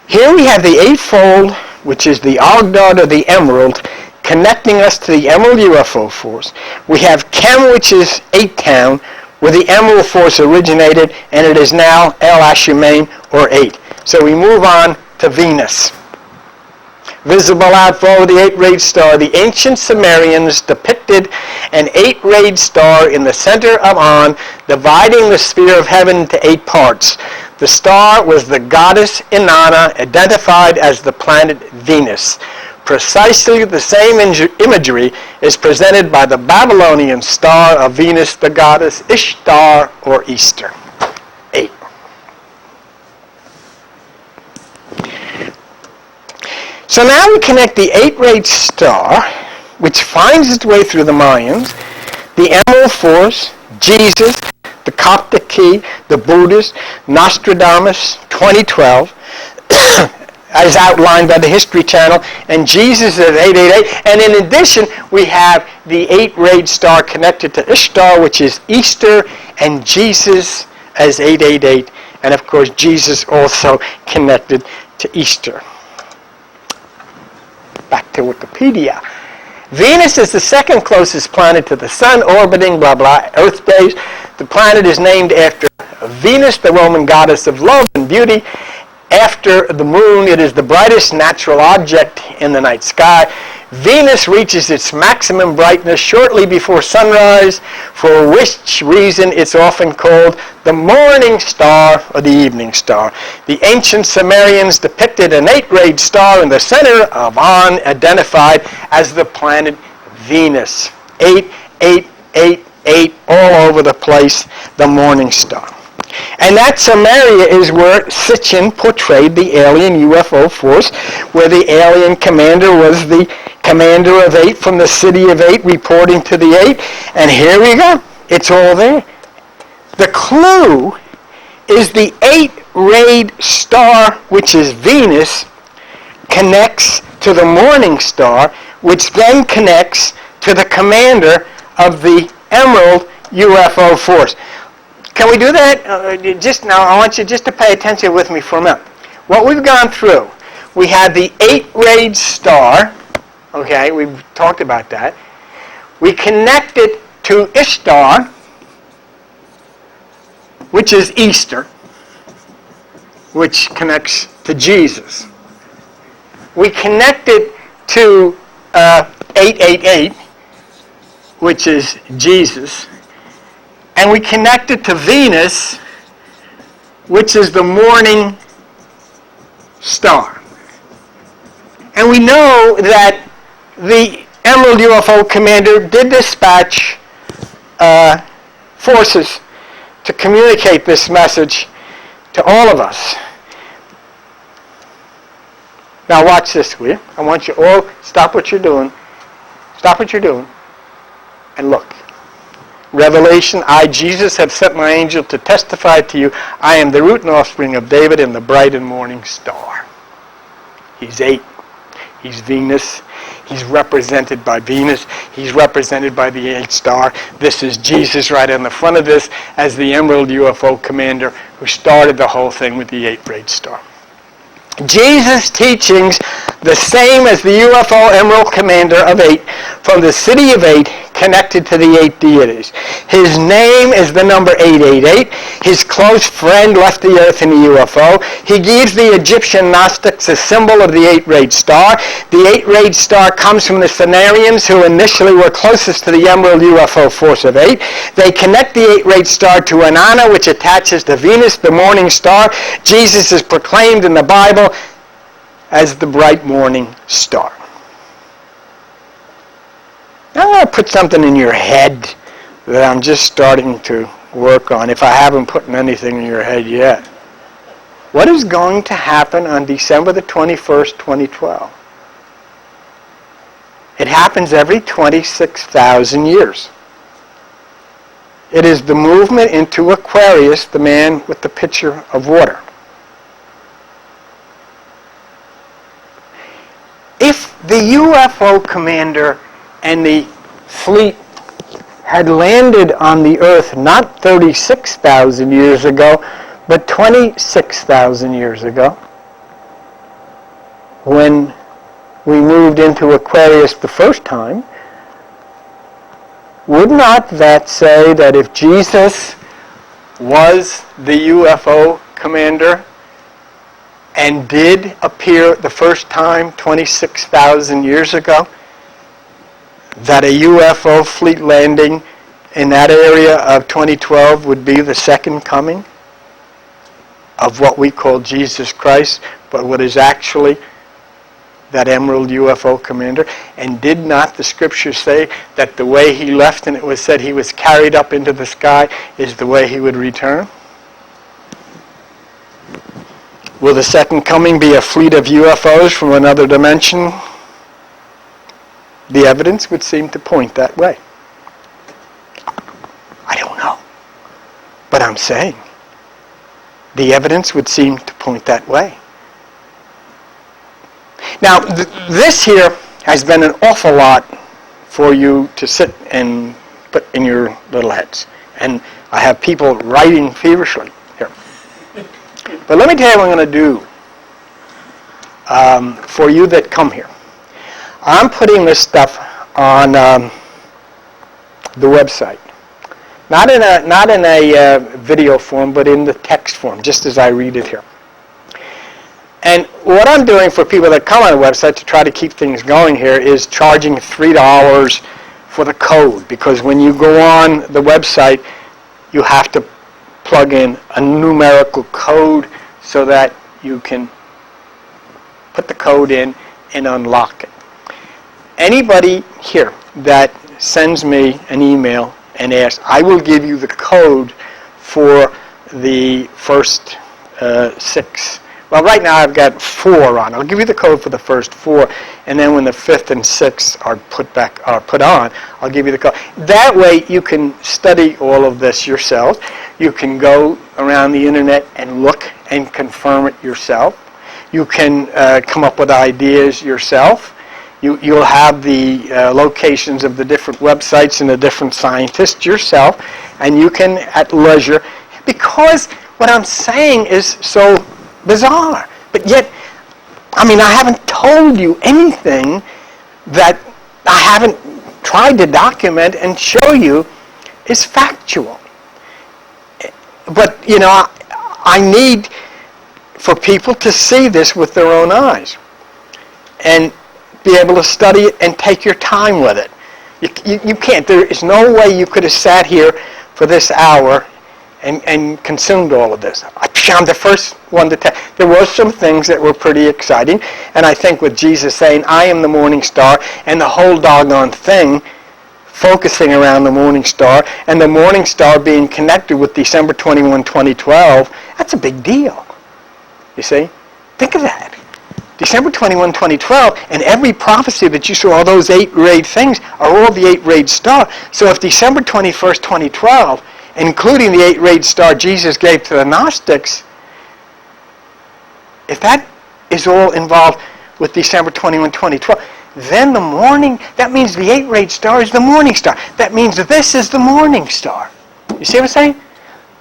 Speaker 1: Here we have the eightfold, which is the Ogdod or the Emerald, connecting us to the Emerald UFO Force. We have Kem, which is 8 town, where the Emerald Force originated, and it is now El Ashumain, or 8. So we move on to Venus. Visible outflow of the 8-rayed star. The ancient Sumerians depicted an 8-rayed star in the center of On, dividing the sphere of heaven into 8 parts. The star was the goddess Inanna, identified as the planet Venus. Precisely the same imagery is presented by the Babylonian star of Venus, the goddess Ishtar, or Easter. 8. So now we connect the 8-rayed star, which finds its way through the Mayans, the Emerald Force, Jesus, the Coptic Key, the Buddhist, Nostradamus, 2012, as outlined by the History Channel, and Jesus at 888. And in addition, we have the 8-rayed star connected to Ishtar, which is Easter, and Jesus as 888. And of course, Jesus also connected to Easter. Back to Wikipedia. Venus is the second closest planet to the Sun, orbiting blah blah Earth days. The planet is named after Venus, the Roman goddess of love and beauty. After the moon, it is the brightest natural object in the night sky. Venus reaches its maximum brightness shortly before sunrise, for which reason it's often called the morning star or the evening star. The ancient Sumerians depicted an 8-rayed star in the center of On, identified as the planet Venus. 8, 8, 8, 8, all over the place, the morning star. And that Samaria is where Sitchin portrayed the alien UFO force, where the alien commander was the commander of 8 from the city of 8, reporting to the 8. And here we go. It's all there. The clue is the 8-rayed star, which is Venus, connects to the morning star, which then connects to the commander of the Emerald UFO force. Can we do that? Just now, I want you just to pay attention with me for a minute. What we've gone through, we had the 8-rayed star. Okay, we've talked about that. We connected to Ishtar, which is Easter, which connects to Jesus. We connected to 888, which is Jesus. And we connected to Venus, which is the morning star. And we know that the Emerald UFO commander did dispatch forces to communicate this message to all of us. Now watch this, will you? I want you all, stop what you're doing, and look. Revelation, I, Jesus, have sent my angel to testify to you. I am the root and offspring of David and the bright and morning star. He's 8. He's Venus. He's represented by Venus. He's represented by the 8 star. This is Jesus right on the front of this as the Emerald UFO commander who started the whole thing with the 8-rayed star. Jesus' teachings, the same as the UFO Emerald Commander of 8 from the city of 8, connected to the 8 deities. His name is the number 888. His close friend left the earth in a UFO. He gives the Egyptian Gnostics a symbol of the 8-rayed star. The 8-rayed star comes from the Cenarians, who initially were closest to the Emerald UFO force of 8. They connect the 8-rayed star to Inanna, which attaches to Venus, the morning star. Jesus is proclaimed in the Bible as the bright morning star. Now I'm going to put something in your head that I'm just starting to work on, if I haven't put anything in your head yet. What is going to happen on December the 21st, 2012? It happens every 26,000 years. It is the movement into Aquarius, the man with the pitcher of water. If the UFO commander and the fleet had landed on the earth not 36,000 years ago, but 26,000 years ago, when we moved into Aquarius the first time, would not that say that if Jesus was the UFO commander and did appear the first time 26,000 years ago, that a UFO fleet landing in that area of 2012 would be the second coming of what we call Jesus Christ, but what is actually that Emerald UFO commander? And did not the scriptures say that the way he left, and it was said he was carried up into the sky, is the way he would return? Will the second coming be a fleet of UFOs from another dimension? The evidence would seem to point that way. I don't know. But I'm saying the evidence would seem to point that way. Now, this here has been an awful lot for you to sit and put in your little heads. And I have people writing feverishly here. But let me tell you what I'm going to do for you that come here. I'm putting this stuff on the website. Not in a video form, but in the text form, just as I read it here. And what I'm doing for people that come on the website to try to keep things going here is charging $3 for the code, because when you go on the website, you have to plug in a numerical code so that you can put the code in and unlock it. Anybody here that sends me an email and asks, I will give you the code for the first 6. Well, right now I've got 4 on. I'll give you the code for the first 4, and then when the 5th and 6th are put on, I'll give you the code. That way you can study all of this yourself. You can go around the internet and look and confirm it yourself. You can come up with ideas yourself. You'll have the locations of the different websites and the different scientists yourself, and you can at leisure, because what I'm saying is so bizarre. But yet, I haven't told you anything that I haven't tried to document and show you is factual. But, I need for people to see this with their own eyes and be able to study it and take your time with it. You can't. There is no way you could have sat here for this hour and consumed all of this. I'm the first one to tell. There were some things that were pretty exciting, and I think with Jesus saying, I am the morning star, and the whole doggone thing focusing around the morning star, and the morning star being connected with December 21, 2012, that's a big deal. You see? Think of that. December 21, 2012, and every prophecy that you saw, all those 8-rayed things, are all the 8-rayed star. So if December 21st, 2012, including the 8-rayed star Jesus gave to the Gnostics, if that is all involved with December 21, 2012. Then the morning, that means the 8-rayed star is the morning star. That means this is the morning star. You see what I'm saying?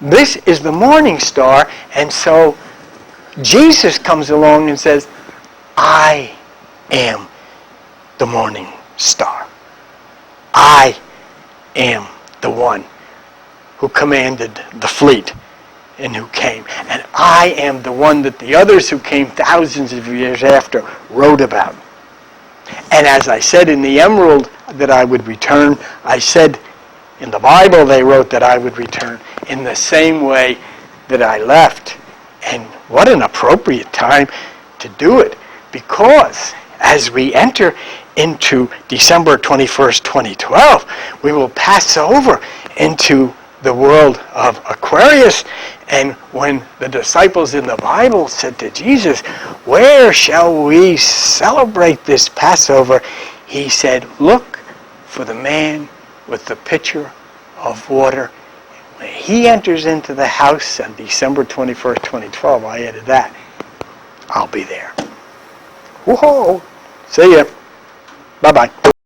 Speaker 1: This is the morning star, and so Jesus comes along and says, I am the morning star. I am the one who commanded the fleet and who came. And I am the one that the others who came thousands of years after wrote about. And as I said in the Emerald that I would return, I said in the Bible they wrote that I would return in the same way that I left. And what an appropriate time to do it, because as we enter into December 21st, 2012, we will pass over into the world of Aquarius. And when the disciples in the Bible said to Jesus, where shall we celebrate this Passover? He said, look for the man with the pitcher of water. When he enters into the house on December 21st, 2012, I added that, I'll be there. Whoa! See ya. Bye-bye.